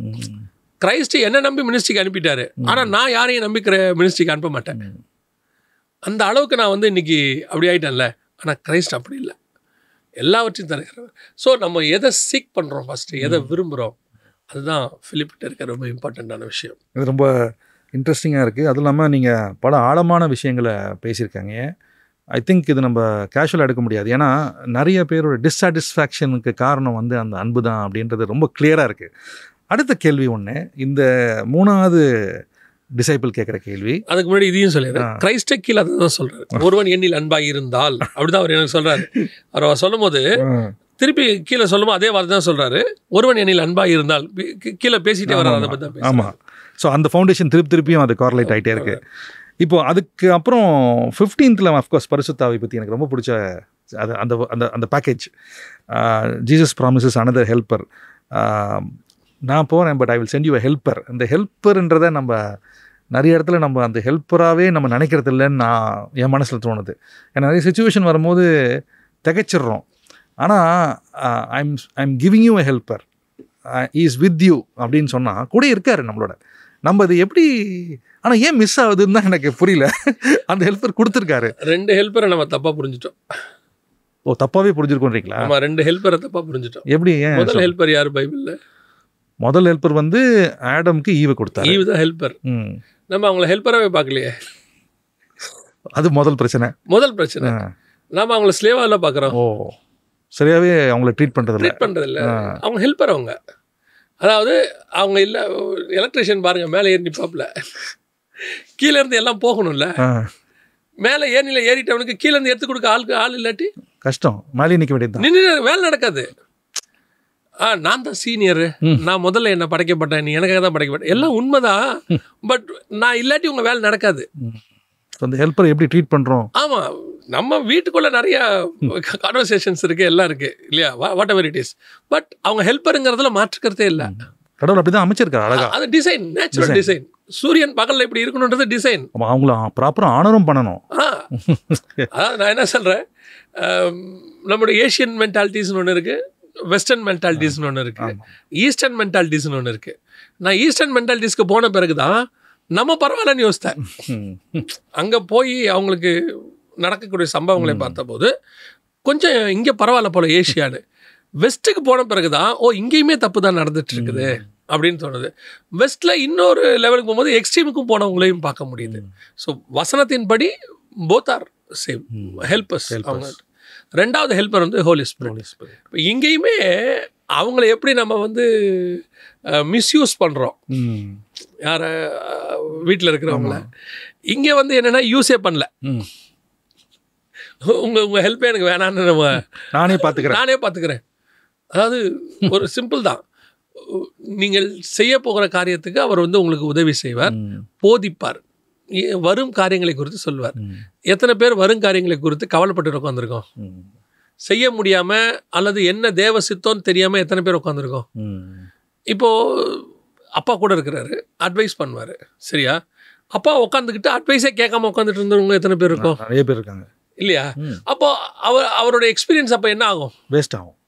கிரைஸ்ட் என்ன நம்பி மினிஸ்ட்ரிக்கு அனுப்பிட்டாரு, ஆனால் நான் யாரையும் நம்பிக்கிற மினிஸ்ட்ரிக்கு அனுப்ப மாட்டேன். அந்த அளவுக்கு நான் வந்து இன்னைக்கு அப்படி ஆகிட்டேன்ல. ஆனால் கிரைஸ்ட் அப்படி இல்லை, எல்லாவற்றையும் தருகிறவர். ஸோ நம்ம எதை சீக் பண்ணுறோம் ஃபஸ்ட்டு, எதை விரும்புகிறோம், அதுதான் பிலிப்பிட்ட இருக்க ரொம்ப இம்பார்ட்டண்ட்டான விஷயம். இது ரொம்ப இன்ட்ரெஸ்டிங்காக இருக்குது. அதுவும் இல்லாமல் நீங்கள் பல ஆழமான விஷயங்களை பேசியிருக்காங்க. ஐ திங்க் இது நம்ம கேஷுவலாக எடுக்க முடியாது. ஏன்னா நிறைய பேரோட டிஸ்சாட்டிஸ்ஃபேக்ஷனுக்கு காரணம் வந்து அந்த அன்பு தான் அப்படின்றது ரொம்ப கிளியராக இருக்குது. அடுத்த கேள்வி ஒன்று, இந்த 3வது டிசைபிள் கேட்குற கேள்வி. அதுக்கு முன்னாடி இதையும் சொல்லிடுறேன். கிரைஸ்ட கீழே அதை தான் சொல்கிறார், ஒருவன் எண்ணில் அன்பாக இருந்தால். அப்படிதான் அவர் எனக்கு சொல்கிறாரு. அவர் சொல்லும் போது திருப்பி கீழே சொல்லும்போது அதே வார்த்தை தான் சொல்கிறாரு, ஒருவன் எண்ணில் அன்பாக இருந்தால். கீழே பேசிட்டே வர்றாரு, அதை பற்றி தான். ஆமாம். ஸோ அந்த ஃபவுண்டேஷன் திருப்பியும் அது கார்லேட் ஆகிட்டே இருக்குது. இப்போ அதுக்கு அப்புறம் 15th அஃப்கோர்ஸ் பரிசுத்தாவை பற்றி எனக்கு ரொம்ப பிடிச்ச அது அந்த அந்த அந்த package, Jesus promises another helper. நான் போகிறேன், but I will send you a helper. இந்த ஹெல்ப்பர்ன்றதை நம்ம நிறைய இடத்துல நம்ம அந்த ஹெல்ப்பராகவே நம்ம நினைக்கிறது இல்லைன்னு நான் என் மனசில் தோணுது. ஏன்னா நிறைய சுச்சுவேஷன் வரும்போது திகைச்சிட்றோம். ஆனால் I'm giving you a helper, is with you அப்படின்னு சொன்னால் கூட இருக்காரு நம்மளோட. நம்ம அது எப்படி, ஆனால் ஏன் மிஸ் ஆகுதுன்னு தான் எனக்கு புரியல. அந்த ஹெல்ப்பர் கொடுத்துருக்காரு. 2 ஹெல்ப்பரை நம்ம தப்பாக புரிஞ்சுட்டோம். ஓ, தப்பாகவே புரிஞ்சுருக்கோன்றீங்களா? ஆமாம், 2 ஹெல்ப்பரை தப்பாக புரிஞ்சுட்டோம். எப்படி? ஏன்? முதல் ஹெல்ப்பர் யார் பைபிளில்? முதல் ஹெல்ப்பர் வந்து ஆடம்க்கு ஈவை கொடுத்தாரு. ஈவு தான் ஹெல்ப்பர். நம்ம அவங்கள ஹெல்ப்பராகவே பார்க்கலையே. அது முதல் பிரச்சனை. நம்ம அவங்கள ஸ்லேவாக பார்க்குறோம். ஓ, சரியாகவே அவங்கள ட்ரீட் பண்ணுறதில்ல. அவங்க ஹெல்ப்பர். அவங்க அதாவது அவங்க இல்லை, எலக்ட்ரிஷியன் பாருங்க, மேலே ஏறி நிற்பாப்புல, கீழே இருந்து எல்லாம் போகணும்ல. மேலே ஏறிட்டவனுக்கு கீழே இருந்து எடுத்து கொடுக்க ஆள் இல்லாட்டி கஷ்டம். மேலே நிற்க வேண்டியது, நின்று வேலை நடக்காது. நான் தான் சீனியரு, நான் முதல்ல என்ன படைக்கப்பட்டேன், நீ எனக்காக தான் படைக்கப்பட்டேன், எல்லாம் உண்மைதான். பட் நான் இல்லாட்டி உங்கள் வேலை நடக்காது. அந்த ஹெல்ப்பரை எப்படி ட்ரீட் பண்ணுறோம்? ஆமாம், நம்ம வீட்டுக்குள்ளே நிறைய கான்வர்சேஷன்ஸ் இருக்குது, எல்லாம் இருக்குது இல்லையா, what ever it is. But அவங்க ஹெல்ப்பருங்கிறதுல மாற்றுக்கிறதே இல்லை. கடவுள் அப்படி தான் அமைச்சிருக்காரு அழகா. அது டிசைன், நேச்சுரல் டிசைன். சூரியன் பகலில் இப்படி இருக்கணுன்றது டிசைன். அவங்கள ப்ராப்பராக ஆனரும் பண்ணணும். அதான் நான் என்ன சொல்கிறேன், நம்மளுடைய ஏஷியன் மென்டாலிட்டிஸ்னு ஒன்று இருக்குது, வெஸ்டர்ன் மென்டாலிட்டிஸ்னு ஒன்று இருக்குது, ஈஸ்டர்ன் மென்டாலிட்டிஸ்னு ஒன்று இருக்குது. நான் ஈஸ்டர்ன் மென்டாலிட்டிஸ்க்கு போன பிறகு தான் நம்ம பரவாயில்லன்னு யோசித்தேன். அங்கே போய் அவங்களுக்கு நடக்கக்கூடிய சம்பவங்களை பார்த்தபோது கொஞ்சம் இங்கே பரவாயில்ல போல ஏஷியான்னு. வெஸ்ட்டுக்கு போன பிறகு தான் ஓ இங்கேயுமே தப்பு தான் நடந்துட்டு இருக்குது அப்படின்னு தோணுது. வெஸ்ட்டில் இன்னொரு லெவலுக்கு போகும்போது எக்ஸ்ட்ரீமுக்கும் போனவங்களையும் பார்க்க முடியுது. ஸோ வசனத்தின்படி போத் ஆர் சேம் ஹெல்ப்பர்ஸ். அவங்க 2வது ஹெல்ப்பர் வந்து ஹோலி ஸ்பிரிட். இப்போ இங்கேயுமே அவங்கள எப்படி நம்ம வந்து மிஸ்யூஸ் பண்ணுறோம், யாரை வீட்டில் இருக்கிறவங்கள, இங்கே வந்து என்னென்னா யூஸே பண்ணல. உங்கள் ஹெல்ப்பே எனக்கு வேணான்னு நானே பார்த்துக்கிறேன். அதாவது ஒரு சிம்பிள் தான், நீங்கள் செய்ய போகிற காரியத்துக்கு அவர் வந்து உங்களுக்கு உதவி செய்வார், போதிப்பார், வரும் காரியங்களை குறித்து சொல்வார். எத்தனை பேர் வரும் காரியங்களை குறித்து கவலைப்பட்டு உட்காந்துருக்கோம், செய்ய முடியாமல் அல்லது என்ன தேவ சித்தம்னு தெரியாமல் எத்தனை பேர் உட்காந்துருக்கோம். இப்போது அப்பா கூட இருக்கிறாரு, அட்வைஸ் பண்ணுவார், சரியா? அப்பா உட்காந்துக்கிட்டு அட்வைஸே கேட்காம உட்காந்துட்டு இருந்தவங்க எத்தனை பேர் இருக்கோம்? நிறைய பேர் இருக்காங்க இல்லையா? அப்போ அவரோட எக்ஸ்பீரியன்ஸ் அப்போ என்ன ஆகும்?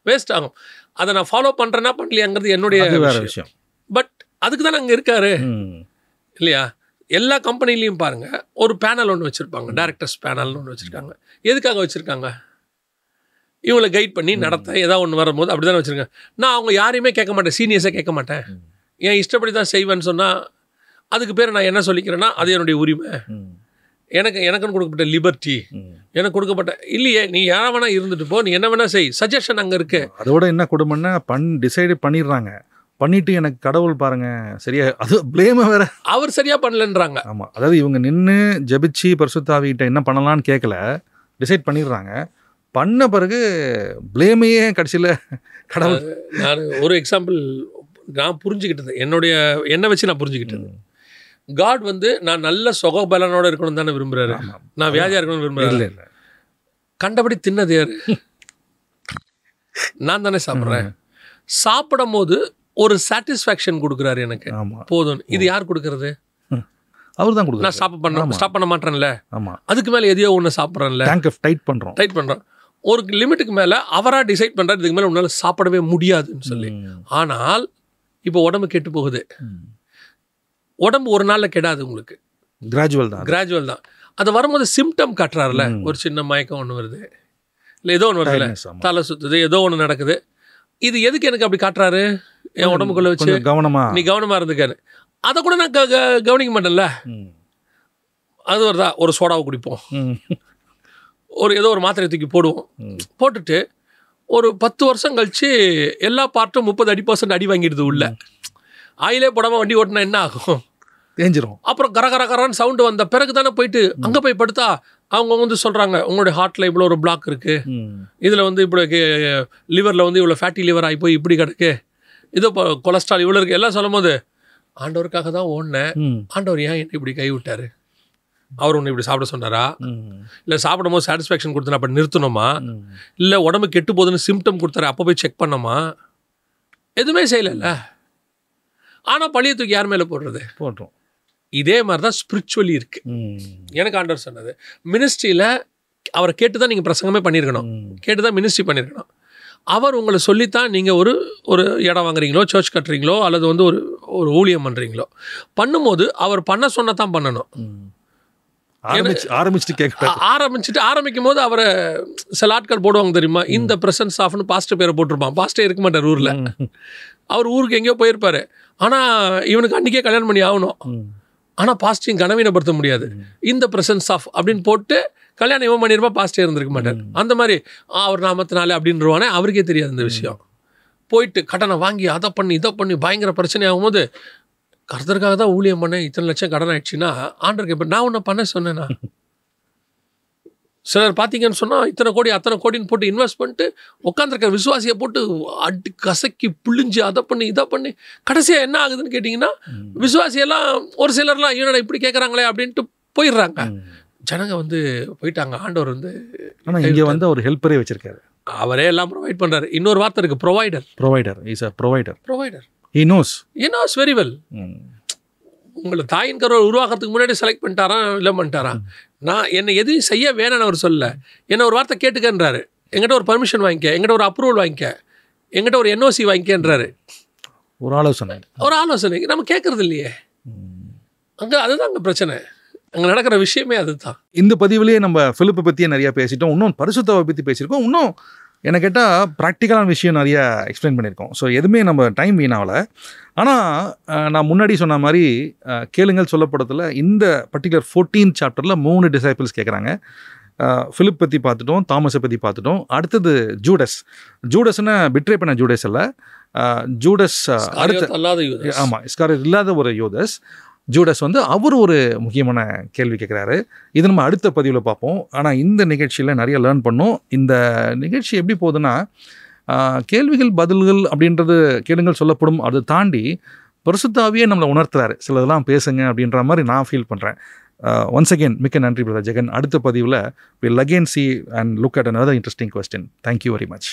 வேஸ்ட் ஆகும். அதை நான் ஃபாலோ பண்ணுறேன்னா பண்ணலையாங்கிறது என்னுடைய விஷயம். பட் அதுக்கு தான் அங்கே இருக்காரு இல்லையா? எல்லா கம்பெனிலையும் பாருங்கள், ஒரு பேனல் ஒன்று வச்சுருப்பாங்க, டைரக்டர்ஸ் பேனல்னு ஒன்று வச்சுருக்காங்க. எதுக்காக வச்சுருக்காங்க? இவங்களை கைட் பண்ணி நடத்த, ஏதாவது ஒன்று வரும்போது அப்படி தானே வச்சுருக்காங்க. நான் அவங்க யாரையுமே கேட்க மாட்டேன், சீனியர்ஸை கேட்க மாட்டேன், என் இஷ்டப்படி தான் செய்வேன்னு சொன்னால் அதுக்கு பேர் நான் என்ன சொல்லிக்கிறேன்னா அது என்னுடைய உரிமை, எனக்குன்னு கொடுக்கப்பட்ட லிபர்ட்டி, எனக்கு கொடுக்கப்பட்ட இல்லையே, நீ யாரை வேணா இருந்துட்டு போ, நீ என்ன வேணா செய், சஜஷன் அங்கே இருக்கு. அதோட என்ன கொடுமைன்னா டிசைடு பண்ணிடுறாங்க, பண்ணிட்டு எனக்கு கடவுள் பாருங்க சரியா, அது பிளேமை வேற அவர் சரியா பண்ணலன்றாங்க. ஆமாம், அதாவது இவங்க நின்று ஜெபிச்சு பரிசுத்தாவிட்ட என்ன பண்ணலான்னு கேட்கல, டிசைட் பண்ணிடுறாங்க. பண்ண பிறகு பிளேமையே கடைசியில் கடவுள். நான் ஒரு எக்ஸாம்பிள் நான் புரிஞ்சுக்கிட்டது, என்னை வச்சு நான் புரிஞ்சுக்கிட்டது. காட் வந்து நான் நல்ல சுகபலனோட இருக்கணும் தானே விரும்புறாரு, நான் வியாதியா இருக்கணும்னு விரும்புறாரு. இல்லை, கண்டபடி தின்னது யாரு? நான் தானே சாப்பிட்றேன். சாப்பிடும் போது ஒரு சாட்டிஸ்ஃபேக்ஷன் கொடுக்குறாரு எனக்கு, போதும். இது யார் கொடுக்கறது? அவர் தான் கொடுக்குறாரு. நான் ஸ்டாப் பண்ண மாட்டேன்ல, அதுக்கு மேலே எதையோ ஒன்று சாப்பிட்றேன்ல, டைட் பண்ணுறோம். ஒரு லிமிட்டுக்கு மேலே அவராக டிசைட் பண்ணுறாரு இதுக்கு மேலே உன்னால் சாப்பிடவே முடியாதுன்னு சொல்லி. ஆனால் இப்போ உடம்பு கெட்டு போகுது. உடம்பு ஒரு நாளில் கெடாது, உங்களுக்கு கிராஜுவல் தான். அது வரும்போது சிம்டம் காட்டுறாருல, ஒரு சின்ன மயக்கம் ஒன்று வருது, இல்லை ஏதோ ஒன்று வருதுல்ல, தலை சுற்றுது, ஏதோ ஒன்று நடக்குது. இது எதுக்கு எனக்கு அப்படி காட்டுறாரு? என் உடம்புக்குள்ளே வச்சு நீ கவனமாக இருந்துக்காரு. அதை கூட நான் கவனிக்க மாட்டேன்ல. அது வருதா, ஒரு சோடாவை குடிப்போம், ஒரு ஏதோ ஒரு மாத்திரை தூக்கி போடுவோம், போட்டுட்டு ஒரு 10 வருஷம் கழிச்சு எல்லா பார்ட்டும் 30% அடி வாங்கிடுது. உள்ள ஆயிலே போடாமல் வண்டி ஓட்டினா என்ன ஆகும்? தேஞ்சிரும். அப்புறம் கரகரன்னு சவுண்டு வந்த பிறகு தானே போயிட்டு அங்கே போய் படுத்தா அவங்க வந்து சொல்கிறாங்க உங்களுடைய ஹார்ட்டில் இவ்வளோ ஒரு பிளாக் இருக்குது, இதில் வந்து இப்படி லிவரில் வந்து இவ்வளோ ஃபேட்டி லிவர் ஆகி போய் இப்படி கிடக்கு, இதோ கொலஸ்ட்ரால் இவ்வளோ இருக்குது எல்லாம் சொல்லும் போது ஆண்டவருக்காக தான் ஓடினேன், ஆண்டவர் ஏன் என்ன இப்படி கை விட்டார்? அவர் ஒன்று இப்படி சாப்பிட சொன்னாரா? இல்லை சாப்பிடும் போது சாட்டிஸ்ஃபேக்ஷன் கொடுத்தா அப்போ நிறுத்தணுமா? இல்லை உடம்பு கெட்டு போகுதுன்னு சிம்டம் கொடுத்தாரு அப்போ போய் செக் பண்ணோமா? எதுவுமே செய்யலைல்ல. ஆனால் பழைய தூக்கி யார் மேலே போடுறது? போடுறோம். இதே மாதிரி தான் ஸ்பிரிச்சுவலி இருக்கு. எனக்கு ஆண்டவர் சொன்னது, மினிஸ்ட்ரியில் அவரை கேட்டு தான் நீங்கள் பிரசங்கமே பண்ணியிருக்கணும், கேட்டு தான் மினிஸ்ட்ரி பண்ணியிருக்கணும். அவர் உங்களை சொல்லித்தான் நீங்கள் ஒரு இடம் வாங்குறீங்களோ, சர்ச் கட்டுறீங்களோ, அல்லது வந்து ஒரு ஊழியம் பண்ணுறீங்களோ, பண்ணும்போது அவர் பண்ண சொன்னதான் பண்ணணும். ஆரம்பிக்கும் போது அவரை சில ஆட்கள் போடுவாங்க தெரியுமா, இந்த பிரசன்ஸ் ஆஃப்னு பாஸ்டர் பேரை போட்டிருப்பான். பாஸ்டே இருக்க மாட்டார் ஊரில், அவர் ஊருக்கு எங்கேயோ போயிருப்பாரு. ஆனால் இவனுக்கு அன்றைக்கே கல்யாணம் பண்ணி ஆகணும். ஆனால் பாஸ்டையும் கனவீனப்படுத்த முடியாது. இந்த பிரசன்ஸ் ஆஃப் அப்படின்னு போட்டு கல்யாணம் இவன் பண்ணியிருப்பா, பாஸ்டே இருந்திருக்க மாட்டார். அந்த மாதிரி அவர் நாமத்தினாலே அப்படின்றவானே அவருக்கே தெரியாது இந்த விஷயம். போயிட்டு கடனை வாங்கி அதை பண்ணி இதை பண்ணி பயங்கர பிரச்சனை ஆகும்போது, கர்த்தருக்காக தான் ஊழியம் பண்ணேன், இத்தனை லட்சம் கடன் ஆயிடுச்சுன்னா ஆண்டருக்கு இப்போ நான் ஒன்று பண்ண சொன்னேன்னா. சிலர் பார்த்தீங்கன்னு சொன்னால் இத்தனை கோடி அத்தனை கோடின்னு போட்டு இன்வெஸ்ட் பண்ணிட்டு உட்காந்துருக்க விசுவாசியை போட்டு அடி கசக்கி புழிஞ்சு அதை பண்ணி இதை பண்ணி கடைசியாக என்ன ஆகுதுன்னு கேட்டிங்கன்னா, விசுவாசியெல்லாம் ஒரு சிலர்லாம் இவனோட இப்படி கேட்குறாங்களே அப்படின்ட்டு போயிடுறாங்க. ஜனங்க வந்து போயிட்டாங்க. ஆண்டவர் வந்து ஆனால் இங்கே வந்து ஒரு ஹெல்ப்பரே வச்சிருக்காரு, அவரே எல்லாம் ப்ரொவைட் பண்ணுறாரு. இன்னொரு வார்த்தை இருக்குது, provider is a provider. He knows very well. உங்களை தாயின் கருவை உருவாக்குறதுக்கு முன்னாடி செலக்ட் பண்ணிட்டாரா இல்லை பண்ணிட்டாரா? நான் என்னை எதையும் செய்ய வேணும்னு அவர் சொல்ல, என்ன ஒரு வார்த்தை கேட்டுக்கன்றாரு. எங்கிட்ட ஒரு பர்மிஷன் வாங்கிக்க, எங்கிட்ட ஒரு அப்ரூவல் வாங்கிக்க, எங்கிட்ட ஒரு NOC வாங்கிக்கன்றாரு. ஒரு ஆலோசனை நம்ம கேட்கறது இல்லையே. அங்கே அதுதான் அங்கே பிரச்சனை. அங்கே நடக்கிற விஷயமே அதுதான். இந்த பதிவுலேயே நம்ம பிலிப்பை பற்றியே நிறையா பேசிட்டோம். இன்னும் பரிசுத்தாவை பற்றி பேசியிருக்கோம். இன்னும் என்ன கேட்டால் ப்ராக்டிக்கலான விஷயம் நிறையா எக்ஸ்பிளைன் பண்ணியிருக்கோம். ஸோ எதுவுமே நம்ம டைம் வீணாகலை. ஆனால் நான் முன்னாடி சொன்ன மாதிரி கேளுங்கள் சொல்லப்படத்தில் இந்த பர்டிகுலர் 14th சாப்டரில் 3 டிசைபிள்ஸ் கேட்குறாங்க. பிலிப் பற்றி பார்த்துட்டோம், தாமஸை பற்றி பார்த்துட்டோம். அடுத்தது ஜூடஸ்ன்னு பிட்ரே பண்ண ஜூடஸ் இல்லை, ஜூடஸ் அடுத்த ஆமாம் இஸ்காரியத் இல்லாத ஒரு யூதஸ். ஜூடஸ் வந்து அவர் ஒரு முக்கியமான கேள்வி கேட்குறாரு. இது நம்ம அடுத்த பதிவில் பார்ப்போம். ஆனால் இந்த நிகழ்ச்சியில் நிறைய லேர்ன் பண்ணோம். இந்த நிகழ்ச்சி எப்படி போகுதுன்னா, கேள்விகள் பதில்கள் அப்படின்றது கேளுங்கள் சொல்லப்படும், அதை தாண்டி பரிசுத்தாவியே நம்மளை உணர்த்துறாரு. சிலதெல்லாம் பேசுங்க அப்படின்ற மாதிரி நான் ஃபீல் பண்ணுறேன். ஒன்ஸ் அகெயின் மிக்க நன்றி பிரதர் ஜெகன். அடுத்த பதிவில் will again see and look at another interesting question. Thank you very much.